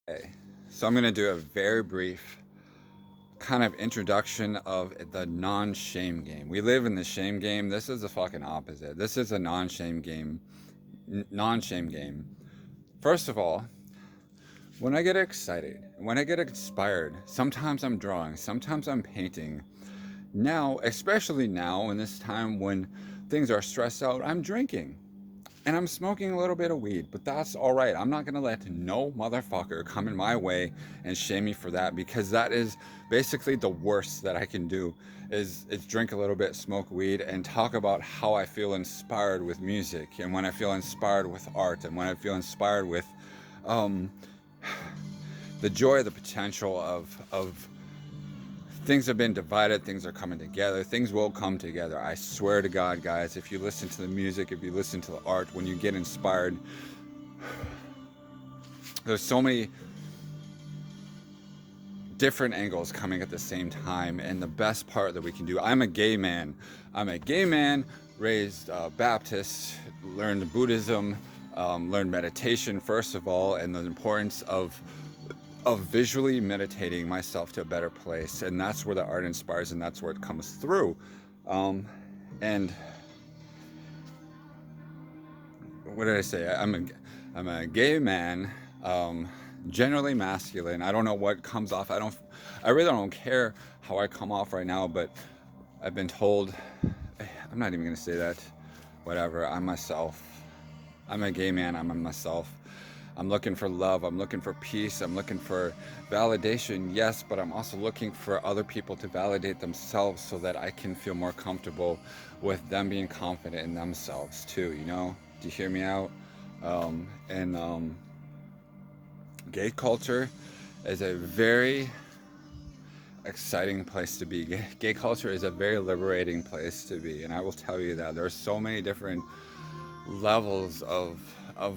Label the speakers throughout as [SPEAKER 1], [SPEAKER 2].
[SPEAKER 1] Okay, so I'm going to do a very brief kind of introduction of the non-shame game. We live in the shame game. This is the fucking opposite. This is a non-shame game. Non-shame game. First of all, when I get excited, when I get inspired, sometimes I'm drawing, sometimes I'm painting. Now, especially now in this time when things are stressed out, I'm drinking. And I'm smoking a little bit of weed, but that's all right. I'm not gonna let no motherfucker come in my way and shame me for that, because that is basically the worst that I can do is drink a little bit, smoke weed, and talk about how I feel inspired with music, and when I feel inspired with art, and when I feel inspired with um, the joy, the potential of things have been divided, things are coming together, things will come together. I swear to God, guys, if you listen to the music, if you listen to the art, when you get inspired, there's so many different angles coming at the same time. And the best part that we can do, I'm a gay man. I'm a gay man, raised Baptist, learned Buddhism, learned meditation, first of all, and the importance of visually meditating myself to a better place. And that's where the art inspires, and that's where it comes through. And what did I say? I'm a gay man, generally masculine. I don't know what comes off. I really don't care how I come off right now, but I've been told, I'm not even gonna say that. Whatever, I'm myself. I'm a gay man, I'm myself. I'm looking for love, I'm looking for peace, I'm looking for validation, yes, but I'm also looking for other people to validate themselves so that I can feel more comfortable with them being confident in themselves too, you know? Do you hear me out? And gay culture is a very exciting place to be. Gay culture is a very liberating place to be, and I will tell you that. There are so many different levels of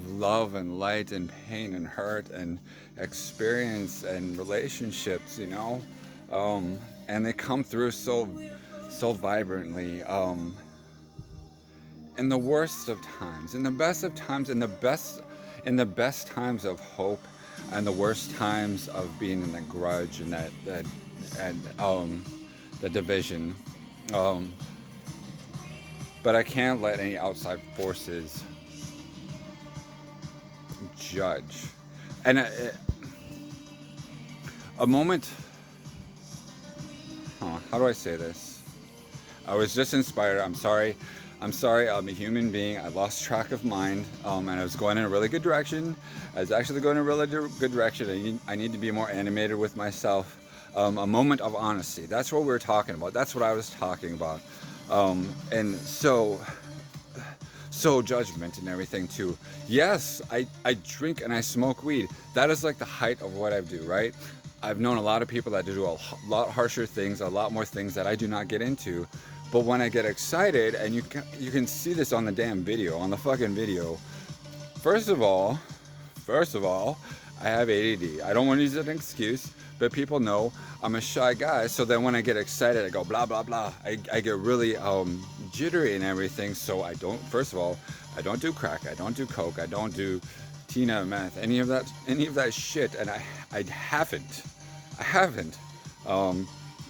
[SPEAKER 1] love and light and pain and hurt and experience and relationships, you know, and they come through so vibrantly, in the worst of times, in the best of times, in the best times of hope, and the worst times of being in the grudge and that and the division. Um, but I can't let any outside forces judge. And a moment, how do I say this? I was just inspired. I'm sorry. I'm sorry. I'm a human being. I lost track of mind, and I was going in a really good direction. I was actually going in a really good direction. I need to be more animated with myself. A moment of honesty. That's what we were talking about. That's what I was talking about. And so judgment and everything too. Yes, I drink and I smoke weed. That is like the height of what I do, right? I've known a lot of people that do a lot harsher things, a lot more things that I do not get into. But when I get excited, and you can see this on the damn video, on the fucking video. First of all, first of all, I have ADD. I don't want to use it as an excuse, but people know I'm a shy guy. So then when I get excited, I go blah blah blah. I get really jittery and everything. So I don't. First of all, I don't do crack. I don't do coke. I don't do Tina, meth, any of that shit. And I haven't. I haven't.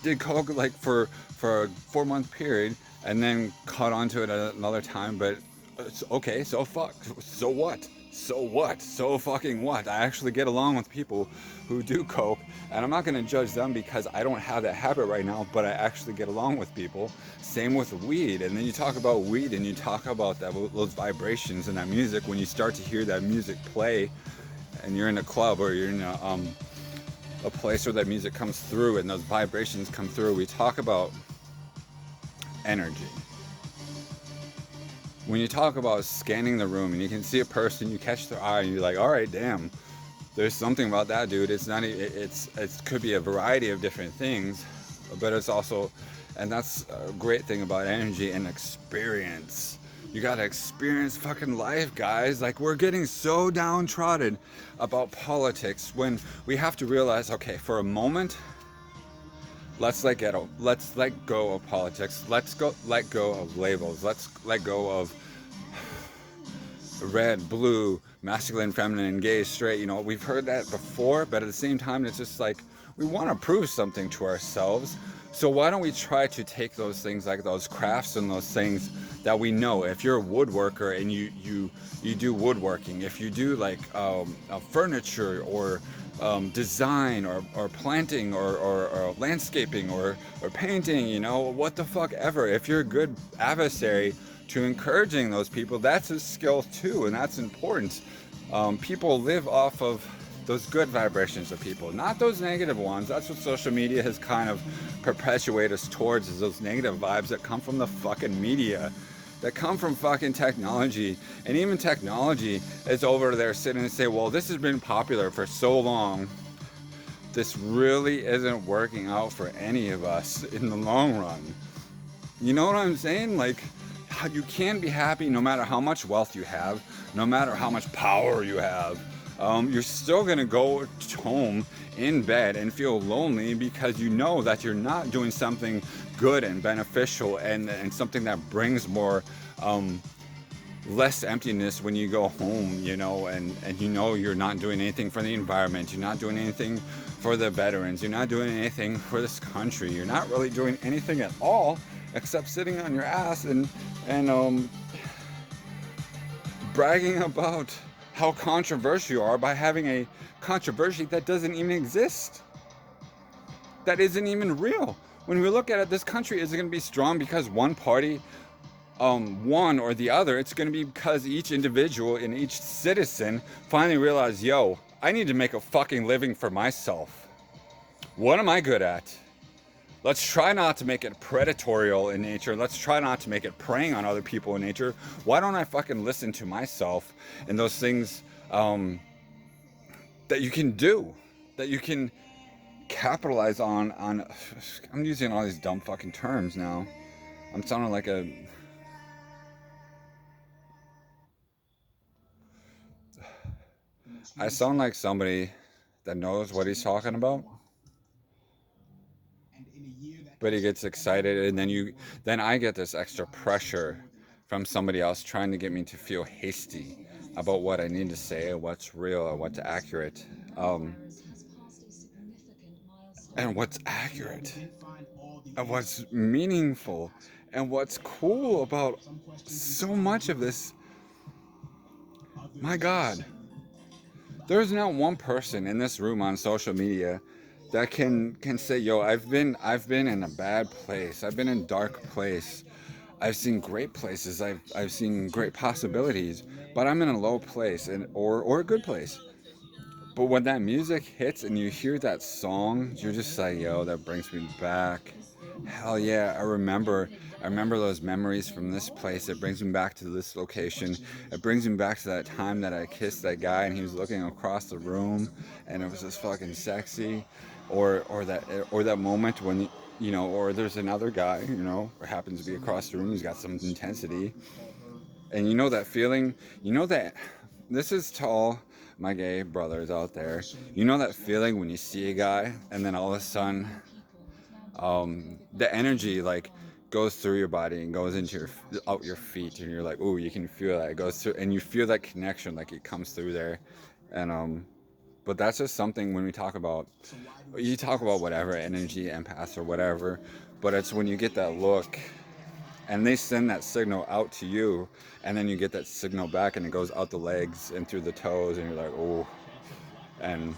[SPEAKER 1] Did coke like for a 4 month period, and then caught onto it another time. But it's okay. So fuck. So what? So what? So fucking what? I actually get along with people who do coke, and I'm not gonna judge them because I don't have that habit right now, but I actually get along with people. Same with weed. And then you talk about weed and you talk about those vibrations and that music. When you start to hear that music play, and you're in a club or you're in a place where that music comes through and those vibrations come through, we talk about energy. When you talk about scanning the room and you can see a person, you catch their eye, and you're like, all right, damn, there's something about that dude. It's not, it could be a variety of different things, but it's also, and that's a great thing about energy and experience. You gotta experience fucking life, guys. Like, we're getting so downtrodden about politics when we have to realize, okay, for a moment, let's let go of politics. Let go of labels. Let's let go of red, blue, masculine, feminine, gay, straight. You know, we've heard that before, but at the same time, it's just like we want to prove something to ourselves. So why don't we try to take those things, like those crafts and those things that we know? If you're a woodworker and you do woodworking, if you do like furniture or design or planting or landscaping or painting, you know, what the fuck ever. If you're a good adversary to encouraging those people, that's a skill too, and that's important. People live off of those good vibrations of people, not those negative ones. That's what social media has kind of perpetuated us towards, is those negative vibes that come from the fucking media, that come from fucking technology. And even technology is over there sitting and say, well, this has been popular for so long, this really isn't working out for any of us in the long run. You know what I'm saying? Like, you can't be happy no matter how much wealth you have, no matter how much power you have. You're still gonna go home in bed and feel lonely because you know that you're not doing something good and beneficial and something that brings more less emptiness when you go home, you know, and you know you're not doing anything for the environment, you're not doing anything for the veterans, you're not doing anything for this country, you're not really doing anything at all except sitting on your ass and bragging about how controversial you are by having a controversy that doesn't even exist, that isn't even real. When we look at it, this country isn't going to be strong because one party one or the other. It's going to be because each individual and each citizen finally realized, yo, I need to make a fucking living for myself. What am I good at? Let's try not to make it predatory in nature. Let's try not to make it preying on other people in nature. Why don't I fucking listen to myself and those things that you can do, that you can capitalize on. I'm using all these dumb fucking terms now. I'm sounding like I sound like somebody that knows what he's talking about, but he gets excited, and then I get this extra pressure from somebody else trying to get me to feel hasty about what I need to say, or what's real, or what's accurate, and what's accurate, and what's meaningful, and what's cool about so much of this. My God, there's not one person in this room on social media that can say, yo, I've been in a bad place, I've been in a dark place, I've seen great places, I've seen great possibilities, but I'm in a low place, or a good place. But when that music hits and you hear that song, you're just like, yo, that brings me back. Hell yeah, I remember those memories from this place. It brings me back to this location. It brings me back to that time that I kissed that guy and he was looking across the room and it was just fucking sexy. Or that moment when you know, or there's another guy, you know, or happens to be across the room, he's got some intensity. And you know that feeling, you know that this is to all my gay brothers out there. You know that feeling when you see a guy and then all of a sudden the energy like goes through your body and goes into out your feet, and you're like, ooh, you can feel that. It goes through and you feel that connection, like it comes through there. And but that's just something when you talk about whatever energy, empaths or whatever, but it's when you get that look and they send that signal out to you, and then you get that signal back and it goes out the legs and through the toes, and you're like, oh. And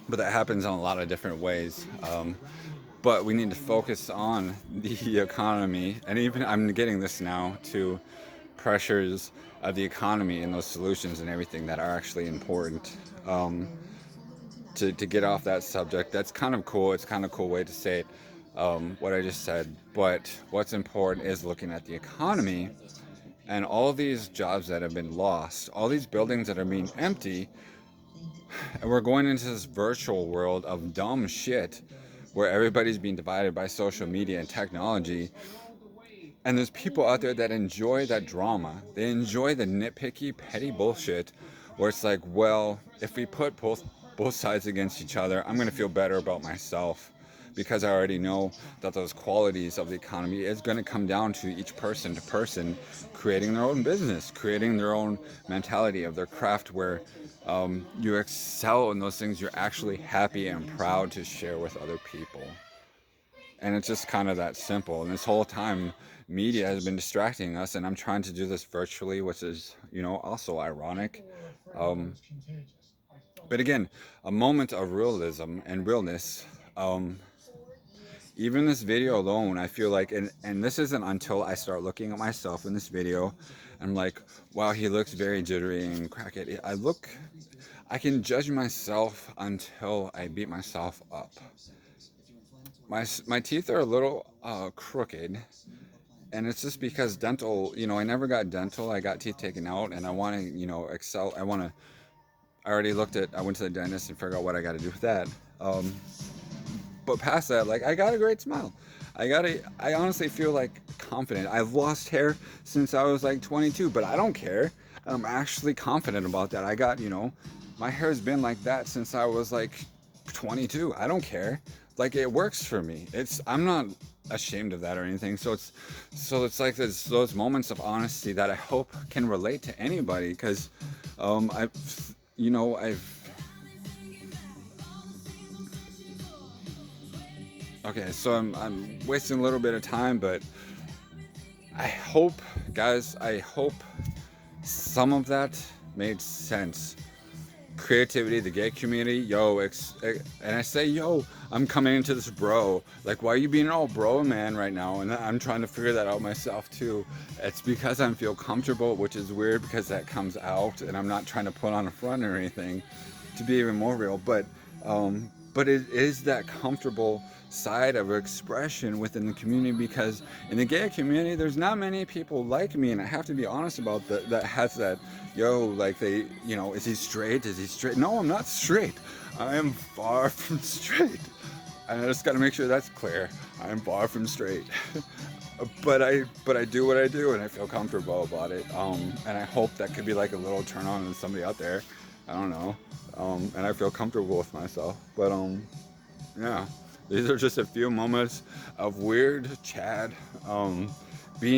[SPEAKER 1] but that happens in a lot of different ways. But we need to focus on the economy, and even I'm getting this now to pressures of the economy and those solutions and everything that are actually important. To get off that subject, that's kind of cool. It's kind of a cool way to say it, what I just said. But what's important is looking at the economy and all these jobs that have been lost, all these buildings that are being empty, and we're going into this virtual world of dumb shit where everybody's being divided by social media and technology. And there's people out there that enjoy that drama. They enjoy the nitpicky, petty bullshit where it's like, well, if we put both sides against each other, I'm going to feel better about myself. because I already know that those qualities of the economy is going to come down to each person to person creating their own business, creating their own mentality of their craft where you excel in those things you're actually happy and proud to share with other people. And it's just kind of that simple. And this whole time, media has been distracting us, and I'm trying to do this virtually, which is, also ironic. Um, but again, a moment of realism and realness. Um, Even this video alone, I feel like, and this isn't until I start looking at myself in this video, I'm like, wow, he looks very jittery and crackhead. I can judge myself until I beat myself up. My teeth are a little crooked, and it's just because dental, I never got dental. I got teeth taken out, and I want to, excel. I already I went to the dentist and figured out what I got to do with that. Um, but past that, like, I got a great smile. I honestly feel like confident. I've lost hair since I was like 22, but I don't care. I'm actually confident about that. My hair's been like that since I was like 22. I don't care. Like, it works for me. I'm not ashamed of that or anything. So it's like those moments of honesty that I hope can relate to anybody, because I've okay, so I'm wasting a little bit of time, but I hope some of that made sense. Creativity, the gay community, and I say, yo, I'm coming into this bro. Like, why are you being all bro man right now? And I'm trying to figure that out myself too. It's because I feel comfortable, which is weird because that comes out, and I'm not trying to put on a front or anything to be even more real, but it is that comfortable side of expression within the community, because in the gay community there's not many people like me, and I have to be honest about that has that, like, is he straight? No, I'm not straight. I am far from straight, and I just got to make sure that's clear. I am far from straight. but I do what I do, and I feel comfortable about it, and I hope that could be like a little turn on to somebody out there. I don't know. And I feel comfortable with myself. But yeah, these are just a few moments of weird Chad being